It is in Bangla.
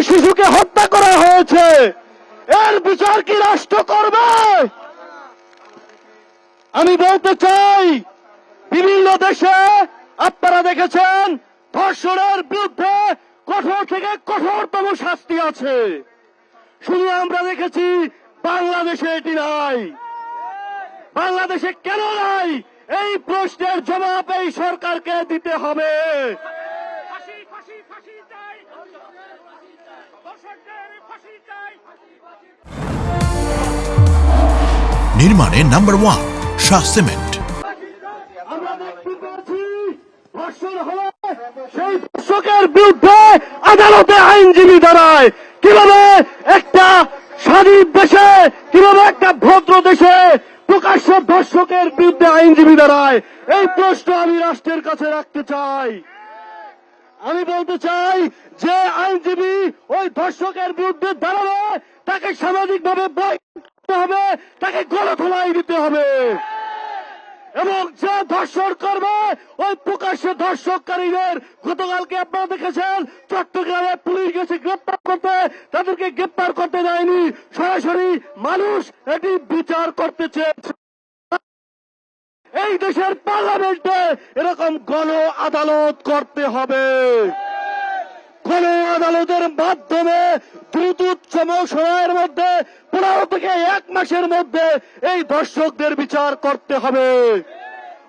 শিশুকে হত্যা করা হয়েছে, এর বিচার কি রাষ্ট্র করবে? আমি বলতে চাই, বিভিন্ন দেশে আপনারা দেখেছেন ধর্ষণের বিরুদ্ধে কঠোর থেকে কঠোরতম শাস্তি আছে। শুধু আমরা দেখেছি বাংলাদেশে এটি নাই। বাংলাদেশে কেন নাই? এই প্রশ্নের জবাব এই সরকারকে দিতে হবে। নির্মাণে নাম্বার 1 শাহ সিমেন্ট। আমরা দেখতে পাচ্ছি ধর্ষণ হলে সেই ধর্ষকের বিরুদ্ধে আদালতে আইনজীবী দাঁড়ায়। কিভাবে একটা স্বাধীন দেশে, কিভাবে একটা ভদ্র দেশে প্রকাশ্য ধর্ষকের বিরুদ্ধে আইনজীবী দাঁড়ায়? এই প্রশ্ন আমি রাষ্ট্রের কাছে রাখতে চাই। আমি বলতে চাই যে আইনজীবী ওই ধর্ষকের বিরুদ্ধে দাঁড়াবে, তাকে সামাজিকভাবে বয়কট করতে হবে, তাকে গণধোলাই দিতে হবে। এবং যে ধর্ষণ করবে ওই প্রকাশ্যে ধর্ষণকারীদের, গতকালকে আপনারা দেখেছেন চট্টগ্রামে পুলিশ গেছে গ্রেপ্তার করতে, তাদেরকে গ্রেপ্তার করতে যায়নি, সরাসরি মানুষ এটি বিচার করতে চেয়েছে। এই দেশের পার্লামেন্টে এরকম গণ আদালত করতে হবে। গণ আদালতের মাধ্যমে দ্রুততম সময়ের মধ্যে 15 থেকে 1 মাসের মধ্যে এই ধর্ষকদের বিচার করতে হবে।